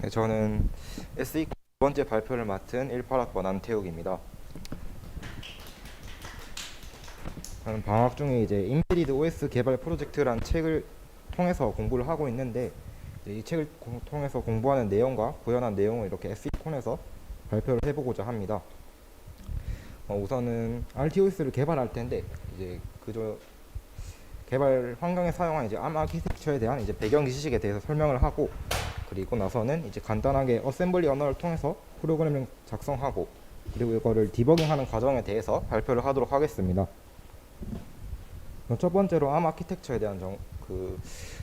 네, 저는 SE 두 번째 발표를 맡은 18학번 안태욱입니다. 저는 방학 중에 이제 인베디드 OS 개발 프로젝트란 책을 통해서 공부를 하고 있는데, 이제 이 책을 통해서 공부하는 내용과 구현한 내용을 이렇게 SE콘에서 발표를 해보고자 합니다. 우선은 RTOS를 개발할 텐데, 이제 그저 개발 환경에 사용한 이제 ARM 아키텍처에 대한 이제 배경 지식에 대해서 설명을 하고, 그리고 나서는 이제 간단하게 어셈블리 언어를 통해서 프로그램을 작성하고, 그리고 이거를 디버깅하는 과정에 대해서 발표를 하도록 하겠습니다. 첫 번째로 ARM 아키텍처에 대한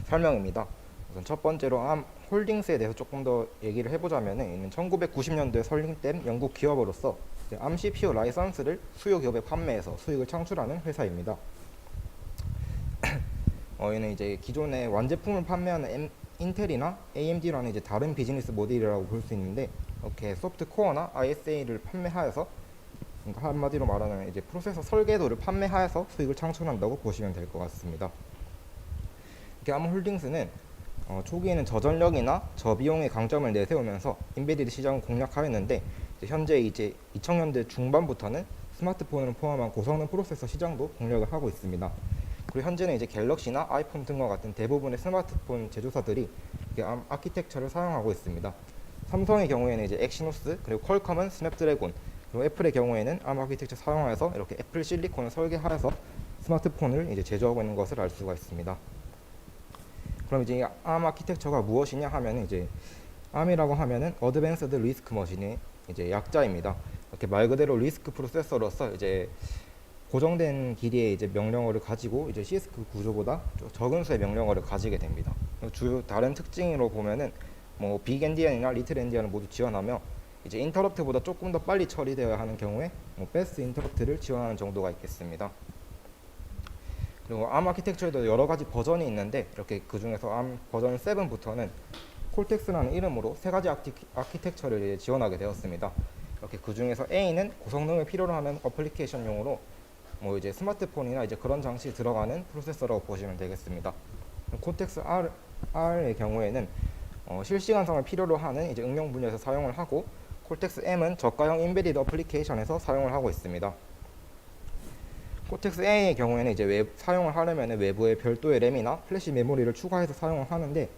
설명입니다. 우선 첫 번째로 ARM 홀딩스에 대해서 조금 더 얘기를 해보자면, 1990년도에 설립된 영국 기업으로서 ARM CPU 라이선스를 수요 기업에 판매해서 수익을 창출하는 회사입니다. 얘는 이제 기존의 완제품을 판매하는 인텔이나 AMD라는 이제 다른 비즈니스 모델이라고 볼 수 있는데, 이렇게 소프트 코어나 ISA를 판매하여서, 그러니까 한마디로 말하면 이제 프로세서 설계도를 판매하여서 수익을 창출한다고 보시면 될 것 같습니다. 이렇게 ARM 홀딩스는 초기에는 저전력이나 저비용의 강점을 내세우면서 인베디드 시장을 공략하였는데, 현재 이제 2000년대 중반부터는 스마트폰을 포함한 고성능 프로세서 시장도 공략을 하고 있습니다. 그리고 현재는 이제 갤럭시나 아이폰 등과 같은 대부분의 스마트폰 제조사들이 ARM 아키텍처를 사용하고 있습니다. 삼성의 경우에는 이제 엑시노스, 그리고 퀄컴은 스냅드래곤, 그리고 애플의 경우에는 ARM 아키텍처 사용하여서 이렇게 애플 실리콘을 설계하여서 스마트폰을 이제 제조하고 있는 것을 알 수가 있습니다. 그럼 이제 ARM 아키텍처가 무엇이냐 하면, 이제 ARM이라고 하면은 어드밴스드 리스크 머신의 이제 약자입니다. 이렇게 말 그대로 리스크 프로세서로서 이제 고정된 길이의 이제 명령어를 가지고 이제 CS크 구조보다 적은 수의 명령어를 가지게 됩니다. 주요 다른 특징으로 보면은 빅 엔디언이나 리틀 엔디언을 모두 지원하며, 이제 인터럽트보다 조금 더 빨리 처리되어야 하는 경우에 패스트 인터럽트를 지원하는 정도가 있겠습니다. 그리고 ARM 아키텍처에도 여러 가지 버전이 있는데, 이렇게 그 중에서 ARM 버전 7부터는 콜텍스라는 이름으로 세 가지 아키텍처를 이제 지원하게 되었습니다. 이렇게 그 중에서 A는 고성능을 필요로 하는 어플리케이션용으로 이제 스마트폰이나 이제 그런 장치에 들어가는 프로세서라고 보시면 되겠습니다. 콘텍스 R의 경우에는 실시간성을 필요로 하는 이제 응용 분야에서 사용을 하고, 콜텍스 M은 저가형 인베디드 어플리케이션에서 사용을 하고 있습니다. 콜텍스 A의 경우에는 이제 사용을 하려면 외부에 별도의 램이나 플래시 메모리를 추가해서 사용을 하는데,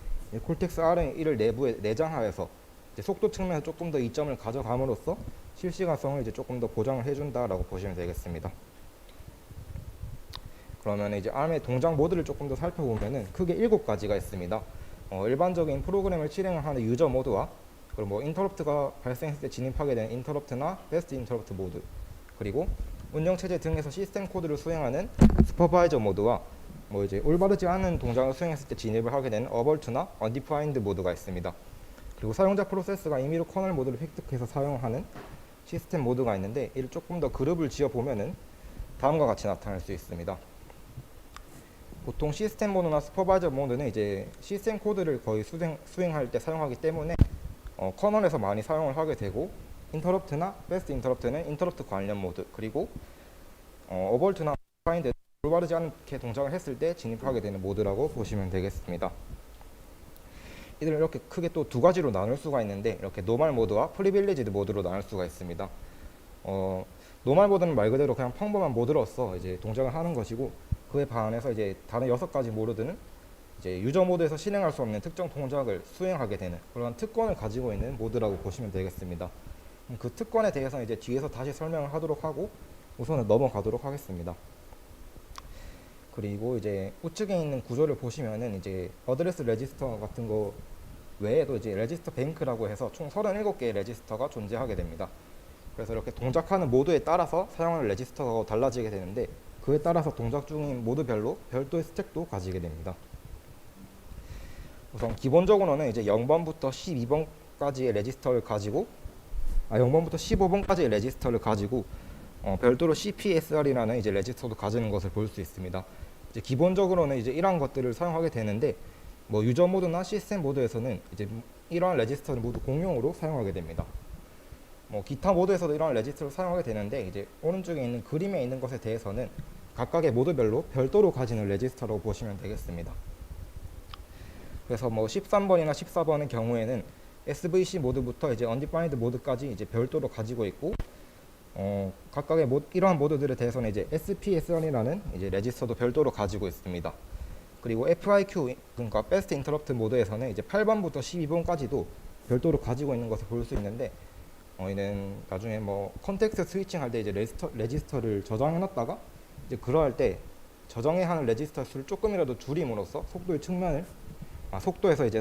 콜텍스 R은 이를 내부에 내장하여서 이제 속도 측면에서 조금 더 이점을 가져감으로써 실시간성을 이제 조금 더 보장을 해준다라고 보시면 되겠습니다. 그러면 이제 ARM의 동작 모드를 조금 더 살펴보면은 크게 7가지가 있습니다. 일반적인 프로그램을 실행을 하는 유저 모드와, 그리고 인터럽트가 발생했을 때 진입하게 되는 인터럽트나 베스트 인터럽트 모드, 그리고 운영체제 등에서 시스템 코드를 수행하는 슈퍼바이저 모드와, 이제 올바르지 않은 동작을 수행했을 때 진입을 하게 되는 어벌트나 언디파인드 모드가 있습니다. 그리고 사용자 프로세스가 임의로 커널 모드를 획득해서 사용하는 시스템 모드가 있는데, 이를 조금 더 그룹을 지어 보면은 다음과 같이 나타날 수 있습니다. 보통 시스템 모드나 슈퍼바이저 모드는 이제 시스템 코드를 거의 수행할 때 사용하기 때문에 커널에서 많이 사용을 하게 되고, 인터럽트나 베스트 인터럽트는 인터럽트 관련 모드, 그리고 어벌트나 파인드 올바르지 않게 동작을 했을 때 진입하게 되는 모드라고 보시면 되겠습니다. 이들을 이렇게 크게 또 두 가지로 나눌 수가 있는데, 이렇게 노멀 모드와 프리빌리지드 모드로 나눌 수가 있습니다. 노멀 모드는 말 그대로 그냥 평범한 모드로서 이제 동작을 하는 것이고, 그에 반해서 이제 다른 6가지 모드는 이제 유저 모드에서 실행할 수 없는 특정 동작을 수행하게 되는 그런 특권을 가지고 있는 모드라고 보시면 되겠습니다. 그 특권에 대해서는 이제 뒤에서 다시 설명을 하도록 하고, 우선은 넘어가도록 하겠습니다. 그리고 이제 우측에 있는 구조를 보시면은 이제 어드레스 레지스터 같은 거 외에도 이제 레지스터 뱅크라고 해서 총 37개의 레지스터가 존재하게 됩니다. 그래서 이렇게 동작하는 모드에 따라서 사용하는 레지스터가 달라지게 되는데, 그에 따라서 동작 중인 모드별로 별도의 스택도 가지게 됩니다. 우선 기본적으로는 이제 0번부터 12번까지의 레지스터를 가지고, 0번부터 15번까지의 레지스터를 가지고 별도로 CPSR이라는 이제 레지스터도 가지는 것을 볼 수 있습니다. 이제 기본적으로는 이제 이러한 것들을 사용하게 되는데, 유저 모드나 시스템 모드에서는 이제 이러한 레지스터를 모두 공용으로 사용하게 됩니다. 기타 모드에서도 이러한 레지스터를 사용하게 되는데, 이제 오른쪽에 있는 그림에 있는 것에 대해서는 각각의 모드별로 별도로 가지는 레지스터라고 보시면 되겠습니다. 그래서 13번이나 14번의 경우에는 SVC 모드부터 이제 undefined 모드까지 이제 별도로 가지고 있고, 각각의 이러한 모드들에 대해서는 이제 SPSR이라는 이제 레지스터도 별도로 가지고 있습니다. 그리고 FIQ, 그러니까 Fast Interrupt 모드에서는 이제 8번부터 12번까지도 별도로 가지고 있는 것을 볼 수 있는데, 이는 나중에 뭐 컨텍스트 스위칭 할 때 이제 레지스터를 저장해 놨다가 이제 그러할 때 저장해야 하는 레지스터 수를 조금이라도 줄임으로써 속도의 측면을 속도에서 이제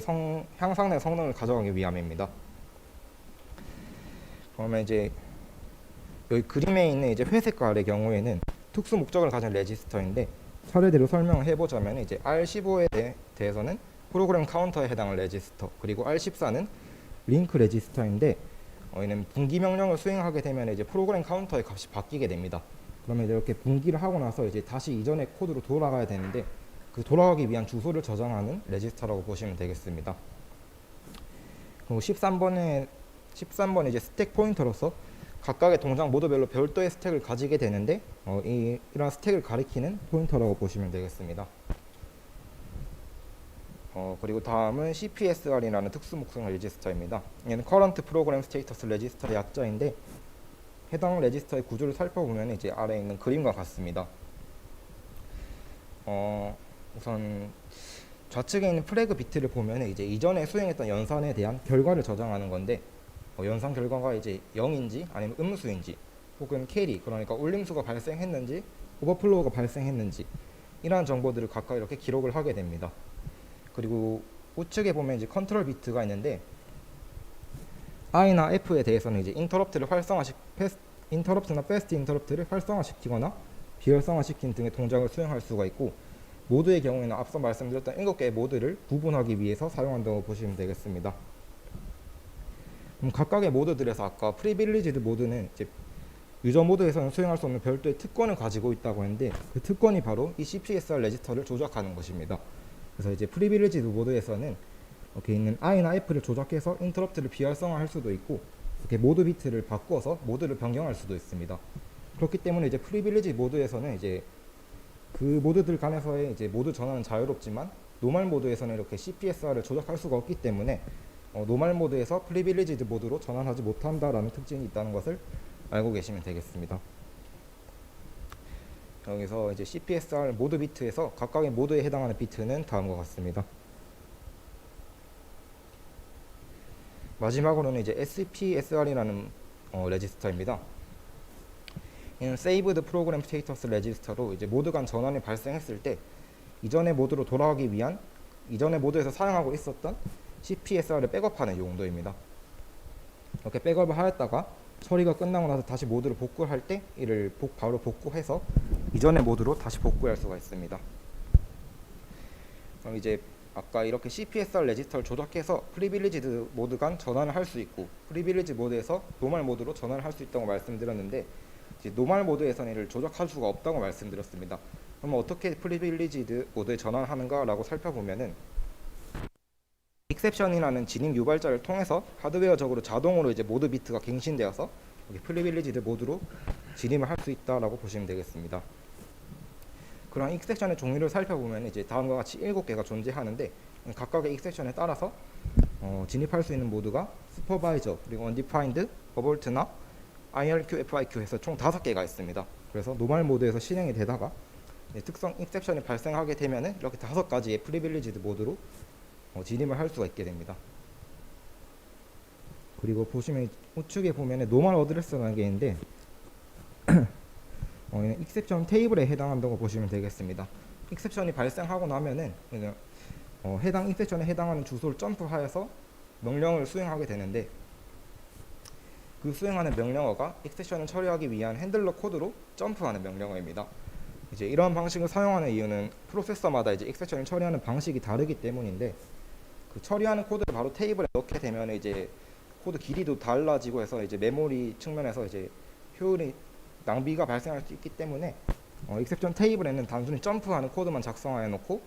향상된 성능을 가져가기 위함입니다. 그러면 이제 여기 그림에 있는 이제 회색깔의 경우에는 특수 목적을 가진 레지스터인데, 차례대로 설명을 해보자면 이제 R15에 대해서는 프로그램 카운터에 해당하는 레지스터, 그리고 R14는 링크 레지스터인데, 얘는 분기 명령을 수행하게 되면 이제 프로그램 카운터의 값이 바뀌게 됩니다. 그러면 이렇게 분기를 하고 나서 이제 다시 이전의 코드로 돌아가야 되는데, 그 돌아가기 위한 주소를 저장하는 레지스터라고 보시면 되겠습니다. 그리고 13번은 이제 스택 포인터로서 각각의 동작 모드별로 별도의 스택을 가지게 되는데, 이러한 스택을 가리키는 포인터라고 보시면 되겠습니다. 그리고 다음은 CPSR이라는 특수 목성 레지스터입니다. 얘는 Current Program Status 레지스터의 약자인데, 해당 레지스터의 구조를 살펴보면 이제 아래에 있는 그림과 같습니다. 우선 좌측에 있는 플래그 비트를 보면 이제 이전에 수행했던 연산에 대한 결과를 저장하는 건데, 연산 결과가 이제 0인지 아니면 음수인지 혹은 캐리, 그러니까 울림수가 발생했는지 오버플로우가 발생했는지 이러한 정보들을 각각 이렇게 기록을 하게 됩니다. 그리고 우측에 보면 이제 컨트롤 비트가 있는데, I나 F에 대해서는 이제 인터럽트나 패스트 인터럽트를 활성화시키거나 비활성화시킨 등의 동작을 수행할 수가 있고, 모드의 경우에는 앞서 말씀드렸던 7개의 모드를 구분하기 위해서 사용한다고 보시면 되겠습니다. 그럼 각각의 모드들에서 아까 프리빌리지드 모드는 이제 유저 모드에서는 수행할 수 없는 별도의 특권을 가지고 있다고 했는데, 그 특권이 바로 이 CPSR 레지스터를 조작하는 것입니다. 그래서 이제 프리빌리지드 모드에서는 이렇게 있는 I나 F를 조작해서 인터럽트를 비활성화할 수도 있고, 이렇게 모드 비트를 바꿔서 모드를 변경할 수도 있습니다. 그렇기 때문에 이제 프리빌리지 모드에서는 이제 그 모드들 간에서의 이제 모드 전환은 자유롭지만, 노멀 모드에서는 이렇게 CPSR을 조작할 수가 없기 때문에 노멀 모드에서 프리빌리지드 모드로 전환하지 못한다라는 특징이 있다는 것을 알고 계시면 되겠습니다. 여기서 이제 CPSR 모드 비트에서 각각의 모드에 해당하는 비트는 다음과 같습니다. 마지막으로는 이제 SPSR이라는 레지스터입니다. 이는 Saved Program Status 레지스터로 이제 모드 간 전환이 발생했을 때 이전의 모드로 돌아가기 위한 이전의 모드에서 사용하고 있었던 CPSR을 백업하는 용도입니다. 이렇게 백업을 하였다가 처리가 끝나고 나서 다시 모드를 복구할 때 이를 바로 복구해서 이전의 모드로 다시 복구할 수가 있습니다. 그럼 이제 아까 이렇게 CPSR 레지스터를 조작해서 프리빌리지드 모드 간 전환을 할 수 있고, 프리빌리지 모드에서 노멀 모드로 전환을 할 수 있다고 말씀드렸는데, 이제 노멀 모드에서는 이를 조작할 수가 없다고 말씀드렸습니다. 그럼 어떻게 프리빌리지드 모드에 전환하는가 라고 살펴보면은, 익셉션이라는 진입 유발자를 통해서 하드웨어적으로 자동으로 이제 모드 비트가 갱신되어서 프리빌리지드 모드로 진입을 할 수 있다라고 보시면 되겠습니다. 그런 익셉션의 종류를 살펴보면 이제 다음과 같이 7개가 존재하는데, 각각의 익셉션에 따라서 진입할 수 있는 모드가 슈퍼바이저, 그리고 undefined, 어볼트나 IRQ, FIQ 해서 총 5개가 있습니다. 그래서 노멀 모드에서 실행이 되다가 특성 익셉션이 발생하게 되면은 이렇게 5가지의 프리빌리지드 모드로 진입을 할 수가 있게 됩니다. 그리고 보시면 우측에 보면은 노멀 어드레스라는 게 있는데, 익셉션 테이블에 해당한다고 보시면 되겠습니다. 익셉션이 발생하고 나면은 해당 익셉션에 해당하는 주소를 점프하여서 명령을 수행하게 되는데, 그 수행하는 명령어가 익셉션을 처리하기 위한 핸들러 코드로 점프하는 명령어입니다. 이제 이러한 방식을 사용하는 이유는 프로세서마다 이제 익셉션을 처리하는 방식이 다르기 때문인데, 그 처리하는 코드를 바로 테이블에 넣게 되면 이제 코드 길이도 달라지고 해서 이제 메모리 측면에서 이제 효율이 낭비가 발생할 수 있기 때문에 익셉션 테이블에는 단순히 점프하는 코드만 작성해 놓고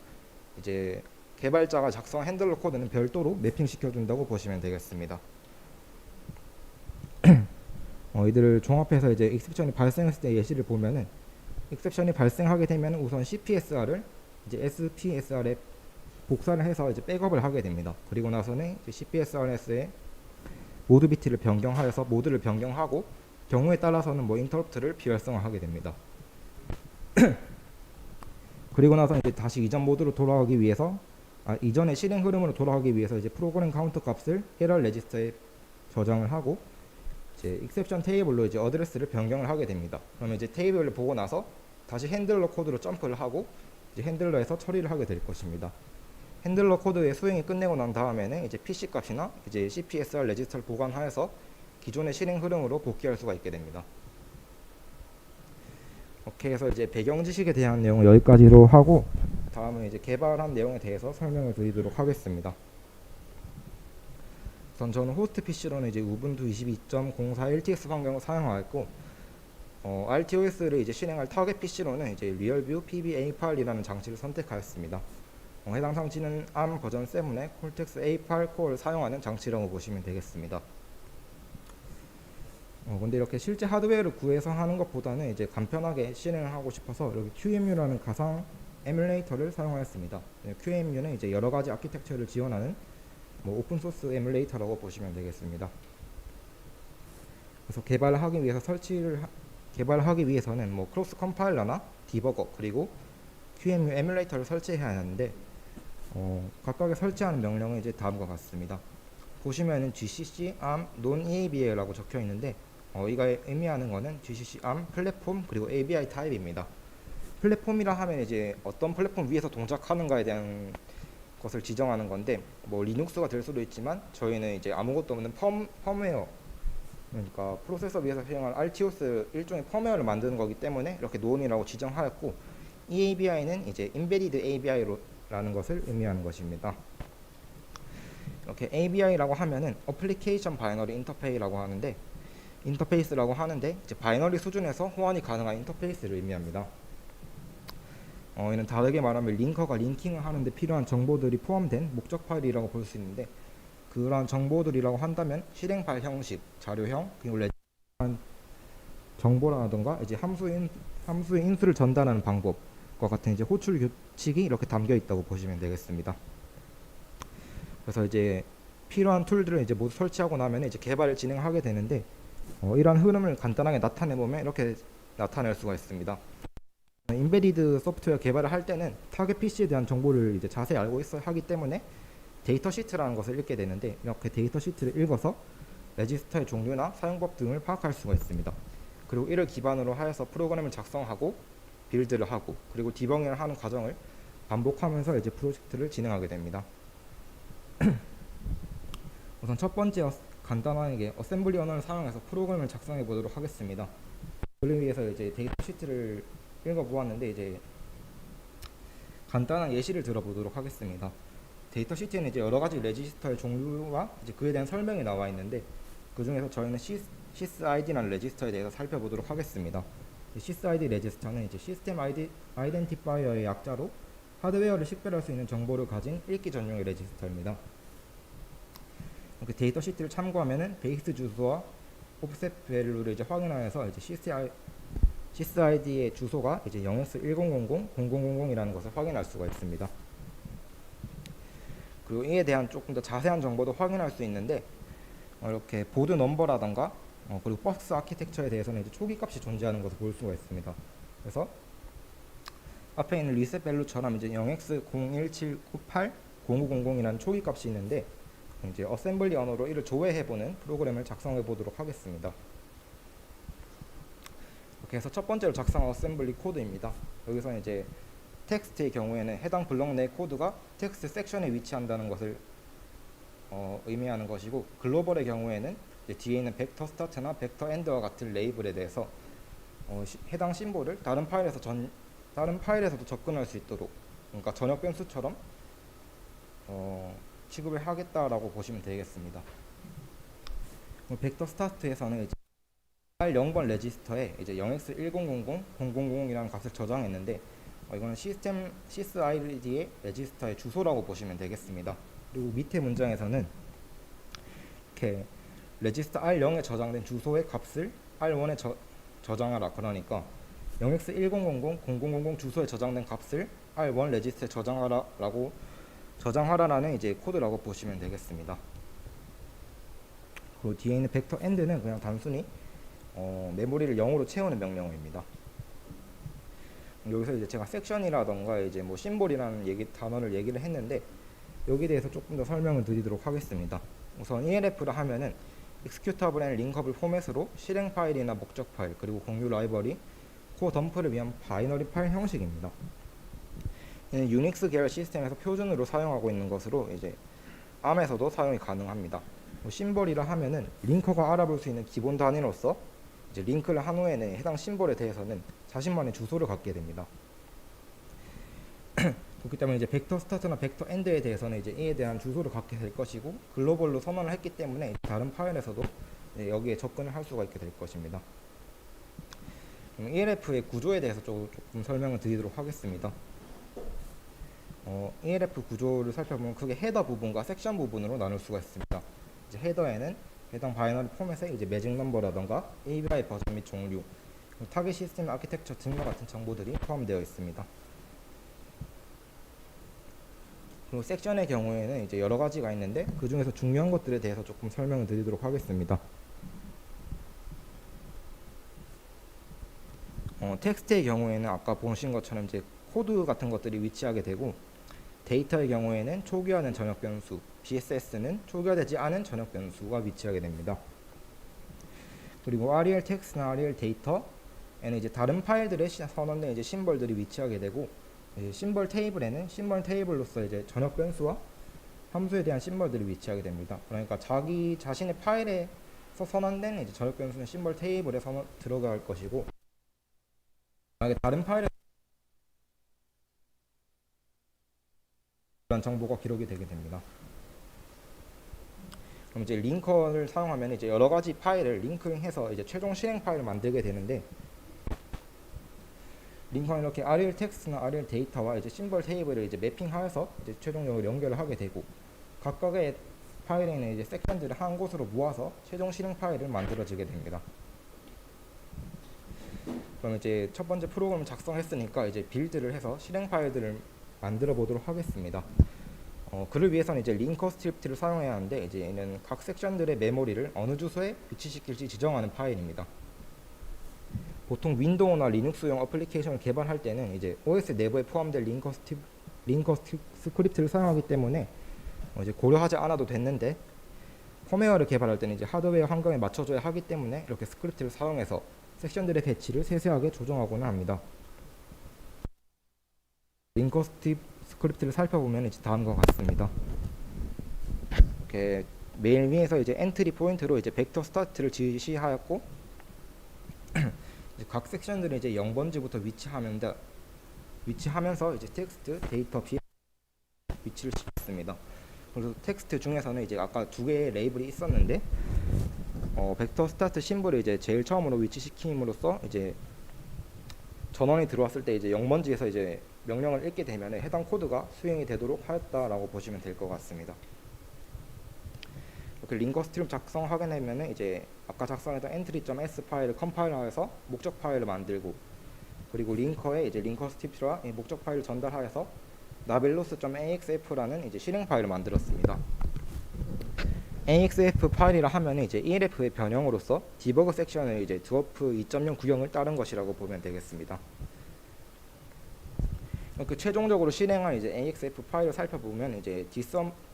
이제 개발자가 작성한 핸들러 코드는 별도로 매핑 시켜준다고 보시면 되겠습니다. 이들을 종합해서 이제 익셉션이 발생했을 때 예시를 보면은, 익셉션이 발생하게 되면 우선 CPSR을 이제 SPSR에 복사를 해서 이제 백업을 하게 됩니다. 그리고 나서는 이제 CPSRS에 모드 비트를 변경하여서 모드를 변경하고 경우에 따라서는 뭐 인터럽트를 비활성화하게 됩니다. 그리고 나서 이제 다시 이전 모드로 돌아가기 위해서 이전의 실행 흐름으로 돌아가기 위해서 이제 프로그램 카운터 값을 헤럴 레지스터에 저장을 하고 이제 익셉션 테이블로 이제 어드레스를 변경을 하게 됩니다. 그러면 이제 테이블을 보고 나서 다시 핸들러 코드로 점프를 하고 이제 핸들러에서 처리를 하게 될 것입니다. 핸들러 코드의 수행이 끝내고 난 다음에는 이제 PC 값이나 이제 CPSR 레지스터를 보관하여서 기존의 실행 흐름으로 복귀할 수가 있게 됩니다. 이렇게 해서 이제 배경 지식에 대한 내용은 여기까지로 하고 다음은 이제 개발한 내용에 대해서 설명을 드리도록 하겠습니다. 우선 저는 호스트 PC로는 이제 우분투 22.04 LTS 환경을 사용하였고 RTOS를 이제 실행할 타겟 PC로는 이제 리얼뷰 PB-A8이라는 장치를 선택하였습니다. 해당 장치는 ARM 버전 7의 콜텍스 A8 코어를 사용하는 장치라고 보시면 되겠습니다. 근데 이렇게 실제 하드웨어를 구해서 하는 것보다는 이제 간편하게 실행을 하고 싶어서 여기 QEMU라는 가상 에뮬레이터를 사용하였습니다. QEMU는 이제 여러 가지 아키텍처를 지원하는 뭐 오픈 소스 에뮬레이터라고 보시면 되겠습니다. 그래서 개발하기 위해서는 뭐 크로스 컴파일러나 디버거 그리고 QEMU 에뮬레이터를 설치해야 하는데 각각의 설치하는 명령은 이제 다음과 같습니다. 보시면은 GCC ARM non-EABA라고 적혀 있는데 이가 의미하는 거는 GCC ARM 플랫폼 그리고 ABI 타입입니다. 플랫폼이라 하면 이제 어떤 플랫폼 위에서 동작하는가에 대한 것을 지정하는 건데 뭐 리눅스가 될 수도 있지만 저희는 이제 아무것도 없는 펌웨어 그러니까 프로세서 위에서 사용할 RTOS 일종의 펌웨어를 만드는 거기 때문에 이렇게 논이라고 지정하였고 EABI는 이제 Embedded ABI라는 것을 의미하는 것입니다. 이렇게 ABI라고 하면은 Application Binary 인터페이스라고 하는데 이제 바이너리 수준에서 호환이 가능한 인터페이스를 의미합니다. 이는 다르게 말하면 링커가 링킹을 하는데 필요한 정보들이 포함된 목적 파일이라고 볼 수 있는데 그러한 정보들이라고 한다면 실행 파일 형식, 자료형, 그리고 정보라던가 이제 함수의 인수를 전달하는 방법과 같은 이제 호출 규칙이 이렇게 담겨 있다고 보시면 되겠습니다. 그래서 이제 필요한 툴들을 이제 모두 설치하고 나면 이제 개발을 진행하게 되는데 이러한 흐름을 간단하게 나타내 보면 이렇게 나타낼 수가 있습니다. 인베디드 소프트웨어 개발을 할 때는 타겟 PC에 대한 정보를 이제 자세히 알고 있어야 하기 때문에 데이터 시트라는 것을 읽게 되는데 이렇게 데이터 시트를 읽어서 레지스터의 종류나 사용법 등을 파악할 수가 있습니다. 그리고 이를 기반으로 하여서 프로그램을 작성하고 빌드를 하고 그리고 디버깅을 하는 과정을 반복하면서 이제 프로젝트를 진행하게 됩니다. 우선 첫 번째 간단하게 어셈블리 언어를 사용해서 프로그램을 작성해 보도록 하겠습니다. 그를 위해서 이제 데이터 시트를 읽어보았는데 이제 간단한 예시를 들어보도록 하겠습니다. 데이터 시트에는 이제 여러 가지 레지스터의 종류와 이제 그에 대한 설명이 나와 있는데 그 중에서 저희는 sysid라는 레지스터에 대해서 살펴보도록 하겠습니다. sysid 레지스터는 이제 시스템 아이덴티파이어의 약자로 하드웨어를 식별할 수 있는 정보를 가진 읽기 전용의 레지스터입니다. 이렇게 데이터 시트를 참고하면은 베이스 주소와 옵셋 밸류를 이제 확인하여서 이제 sysid의 주소가 이제 0x1000-0000이라는 것을 확인할 수가 있습니다. 그리고 이에 대한 조금 더 자세한 정보도 확인할 수 있는데 이렇게 보드 넘버라던가 그리고 버스 아키텍처에 대해서는 이제 초기 값이 존재하는 것을 볼 수가 있습니다. 그래서 앞에 있는 리셋 밸류처럼 이제 0x01798000이라는 초기 값이 있는데 이제 어셈블리 언어로 이를 조회해보는 프로그램을 작성해 보도록 하겠습니다. 이렇게 해서 첫 번째로 작성한 어셈블리 코드입니다. 여기서 이제 텍스트의 경우에는 해당 블록 내 코드가 텍스트 섹션에 위치한다는 것을 의미하는 것이고 글로벌의 경우에는 이제 뒤에 있는 벡터 스타트나 벡터 엔드와 같은 레이블에 대해서 해당 심볼을 다른 파일에서도 접근할 수 있도록 그러니까 전역 변수처럼 취급을 하겠다라고 보시면 되겠습니다. 벡터 스타트에서는 이제 R0번 레지스터에 이제 0x1000-0000이라는 값을 저장했는데 이거는 시스템 sysid의 레지스터의 주소라고 보시면 되겠습니다. 그리고 밑에 문장에서는 이렇게 레지스터 R0에 저장된 주소의 값을 R1에 저장하라. 그러니까 0x1000-0000 주소에 저장된 값을 R1 레지스터에 저장하라라는 이제 코드라고 보시면 되겠습니다. 그리고 뒤에 있는 벡터 end는 그냥 단순히 메모리를 0으로 채우는 명령어입니다. 여기서 이제 제가 섹션이라던가 이제 뭐 심볼이라는 단어를 얘기를 했는데 여기에 대해서 조금 더 설명을 드리도록 하겠습니다. 우선 ELF라 하면은 executable and linkable 포맷으로 실행 파일이나 목적 파일 그리고 공유 라이브러리, 코어 덤프를 위한 바이너리 파일 형식입니다. 이는 유닉스 계열 시스템에서 표준으로 사용하고 있는 것으로 이제 ARM에서도 사용이 가능합니다. 심벌이라 하면은 링커가 알아볼 수 있는 기본 단위로서 이제 링크를 한 후에는 해당 심벌에 대해서는 자신만의 주소를 갖게 됩니다. 그렇기 때문에 이제 벡터 스타트나 벡터 엔드에 대해서는 이제 이에 대한 주소를 갖게 될 것이고 글로벌로 선언을 했기 때문에 다른 파일에서도 여기에 접근을 할 수가 있게 될 것입니다. ELF의 구조에 대해서 조금 설명을 드리도록 하겠습니다. ELF 구조를 살펴보면 크게 헤더 부분과 섹션 부분으로 나눌 수가 있습니다. 이제 헤더에는 해당 바이너리 포맷의 이제 매직 넘버라던가 API 버전 및 종류, 타겟 시스템 아키텍처 등과 같은 정보들이 포함되어 있습니다. 그리고 섹션의 경우에는 이제 여러 가지가 있는데 그 중에서 중요한 것들에 대해서 조금 설명을 드리도록 하겠습니다. 텍스트의 경우에는 아까 보신 것처럼 이제 코드 같은 것들이 위치하게 되고 데이터의 경우에는 초기화된 전역 변수, BSS는 초기화되지 않은 전역 변수가 위치하게 됩니다. 그리고 REL 텍스트나 REL 데이터에는 이제 다른 파일들의 선언된 이제 심벌들이 위치하게 되고 심벌 테이블에는 심벌 테이블로서 이제 전역 변수와 함수에 대한 심벌들이 위치하게 됩니다. 그러니까 자기 자신의 파일에서 선언된 이제 전역 변수는 심벌 테이블에 들어갈 것이고 만약에 다른 파일에 이런 정보가 기록이 되게 됩니다. 그럼 이제 링커를 사용하면 이제 여러 가지 파일을 링크해서 이제 최종 실행 파일을 만들게 되는데 링커는 이렇게 REL 텍스트나 REL 데이터와 이제 심벌 테이블을 이제 매핑하여서 이제 최종적으로 연결을 하게 되고 각각의 파일에 있는 이제 섹션들을 한 곳으로 모아서 최종 실행 파일을 만들어지게 됩니다. 그럼 이제 첫 번째 프로그램을 작성했으니까 이제 빌드를 해서 실행 파일들을 만들어 보도록 하겠습니다. 그를 위해서는 이제 링커 스크립트를 사용해야 하는데 이제 얘는 각 섹션들의 메모리를 어느 주소에 위치시킬지 지정하는 파일입니다. 보통 윈도우나 리눅스용 어플리케이션을 개발할 때는 이제 OS 내부에 포함된 링커 스크립트를 사용하기 때문에 이제 고려하지 않아도 됐는데 펌웨어를 개발할 때는 이제 하드웨어 환경에 맞춰줘야 하기 때문에 이렇게 스크립트를 사용해서 섹션들의 배치를 세세하게 조정하고는 합니다. 링커 스크립트를 살펴보면 이제 다음과 같습니다. 이렇게 메인 위에서 이제 엔트리 포인트로 이제 벡터 스타트를 지시하였고 이제 각 섹션들은 이제 0번지부터 위치하면서 이제 텍스트, 데이터, 위치를 시켰습니다. 그래서 텍스트 중에서는 이제 아까 두 개의 레이블이 있었는데 벡터 스타트 심볼을 이제 제일 처음으로 위치시킴으로써 이제 전원이 들어왔을 때 이제 0번지에서 이제 명령을 읽게 되면 해당 코드가 수행이 되도록 하였다라고 보시면 될 것 같습니다. 이렇게 링커 스트림 작성하게 되면 이제 아까 작성했던 entry.s 파일을 컴파일하여서 목적 파일을 만들고 그리고 링커에 이제 링커 스트립과 목적 파일을 전달하여서 nabilus.axf라는 이제 실행 파일을 만들었습니다. axf 파일이라 하면 이제 ELF의 변형으로서 디버그 섹션의 이제 드워프 2.0 구형을 따른 것이라고 보면 되겠습니다. 그 최종적으로 실행한 이제 axf 파일을 살펴보면 이제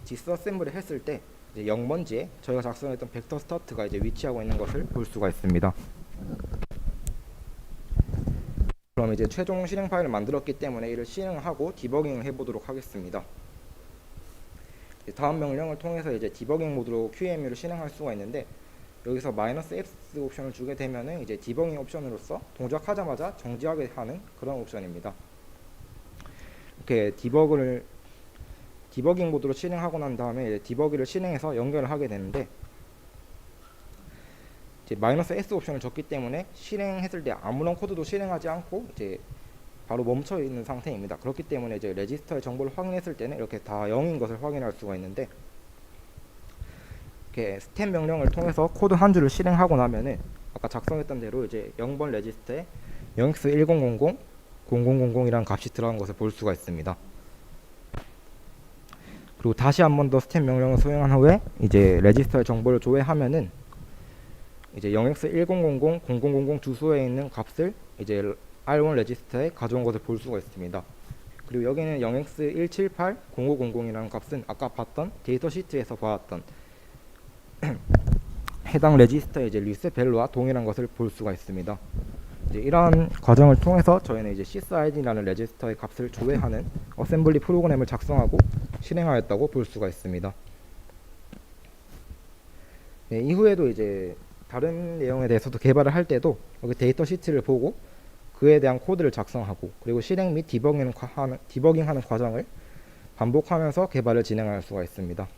디스어셈블을 했을 때 이제 0번지에 저희가 작성했던 벡터 스타트가 이제 위치하고 있는 것을 볼 수가 있습니다. 그럼 이제 최종 실행 파일을 만들었기 때문에 이를 실행하고 디버깅을 해보도록 하겠습니다. 다음 명령을 통해서 이제 디버깅 모드로 QEMU를 실행할 수가 있는데 여기서 -X 옵션을 주게 되면은 이제 디버깅 옵션으로서 동작하자마자 정지하게 하는 그런 옵션입니다. 이렇게 디버깅 모드로 실행하고 난 다음에 이제 디버기를 실행해서 연결을 하게 되는데 이제 -S 옵션을 줬기 때문에 실행했을 때 아무런 코드도 실행하지 않고 이제 바로 멈춰 있는 상태입니다. 그렇기 때문에 이제 레지스터의 정보를 확인했을 때는 이렇게 다 0인 것을 확인할 수가 있는데 이렇게 스텝 명령을 통해서 코드 한 줄을 실행하고 나면은 아까 작성했던 대로 이제 0번 레지스터에 0x1000 0000이라는 값이 들어간 것을 볼 수가 있습니다. 그리고 다시 한 번 더 스텝 명령을 수행한 후에 이제 레지스터의 정보를 조회하면은 이제 0x1000 주소에 있는 값을 이제 R1 레지스터에 가져온 것을 볼 수가 있습니다. 그리고 여기는 0x1780500이라는 값은 아까 봤던 데이터 시트에서 보았던 해당 레지스터의 이제 리셋 밸류와 동일한 것을 볼 수가 있습니다. 이제 이러한 과정을 통해서 저희는 이제 sysid라는 레지스터의 값을 조회하는 어셈블리 프로그램을 작성하고 실행하였다고 볼 수가 있습니다. 네, 이후에도 이제 다른 내용에 대해서도 개발을 할 때도 여기 데이터 시트를 보고 그에 대한 코드를 작성하고 그리고 실행 및 디버깅하는 과정을 반복하면서 개발을 진행할 수가 있습니다.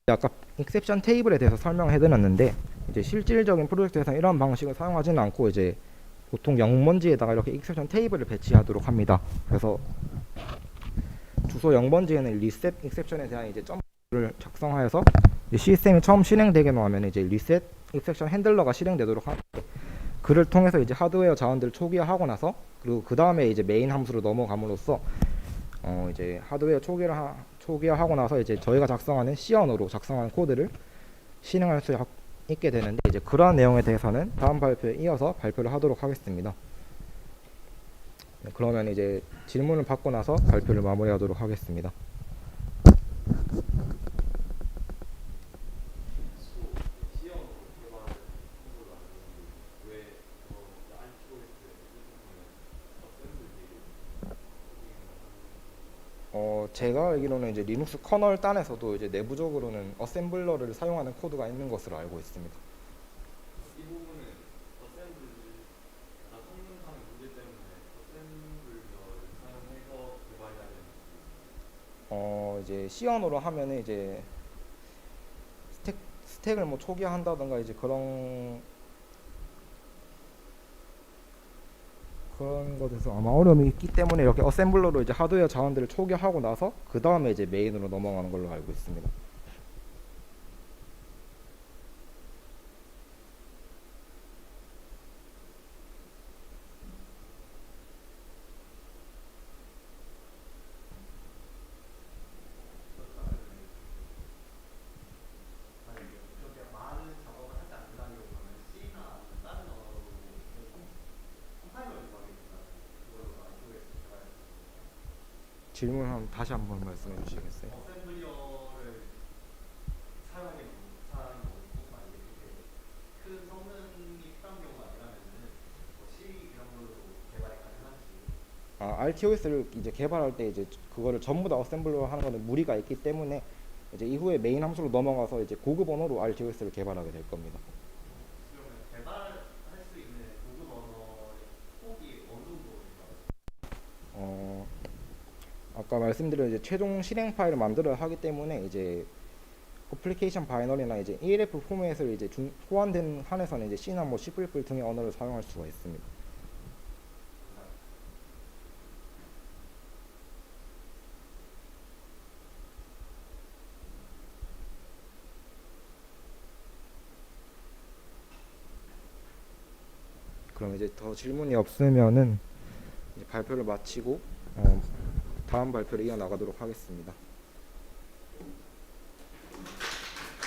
아까 익셉션 테이블에 대해서 설명을 해드렸는데 이제 실질적인 프로젝트에서 이런 방식을 사용하지는 않고 이제 보통 영번지에다가 이렇게 익셉션 테이블을 배치하도록 합니다. 그래서 주소 0번지에는 리셋 익셉션에 대한 이제 점을 작성하여서 시스템이 처음 실행되게 하면 이제 리셋 익셉션 핸들러가 실행되도록 하는데 그를 통해서 이제 하드웨어 자원들을 초기화하고 나서 그리고 그 다음에 이제 메인 함수로 넘어감으로써 이제 하드웨어 초기화하고 나서 이제 저희가 작성하는 C 언어로 작성하는 코드를 실행할 수 있게 되는데 이제 그러한 내용에 대해서는 다음 발표에 이어서 발표를 하도록 하겠습니다. 네, 그러면 이제 질문을 받고 나서 발표를 마무리하도록 하겠습니다. 제가 알기로는 이제 리눅스 커널 단에서도 이제 내부적으로는 어셈블러를 사용하는 코드가 있는 것으로 알고 있습니다. 이 부분은 어셈블리가 성능상의 문제 때문에 어셈블러를 사용해서 개발해야 되는 이제 C 언어로 하면은 이제 스택을 뭐 초기화한다던가 이제 그런 것에서 아마 어려움이 있기 때문에 이렇게 어셈블러로 이제 하드웨어 자원들을 초기화하고 나서 그 다음에 이제 메인으로 넘어가는 걸로 알고 있습니다. 질문 다시 한번 말씀해 주시겠어요? 어셈블리어를 사용하는 경우 만약에 큰 성능이 필요한 경우가 아니라면은 C 이런 걸로 개발이 가능한지. RTOS를 이제 개발할 때 이제 그거를 전부 다 어셈블러로 하는 것은 무리가 있기 때문에 이제 이후에 메인 함수로 넘어가서 이제 고급 언어로 RTOS를 개발하게 될 겁니다. 그러면 개발할 수 있는 고급 언어의 폭이 어느 정도인가요? 아까 말씀드린 이제 최종 실행 파일을 만들어야 하기 때문에 이제 어플리케이션 바이너리나 이제 ELF 포맷을 이제 호환된 한에서는 이제 C나 뭐 C++ 등의 언어를 사용할 수가 있습니다. 그럼 이제 더 질문이 없으면은 이제 발표를 마치고 다음 발표를 이어나가도록 하겠습니다.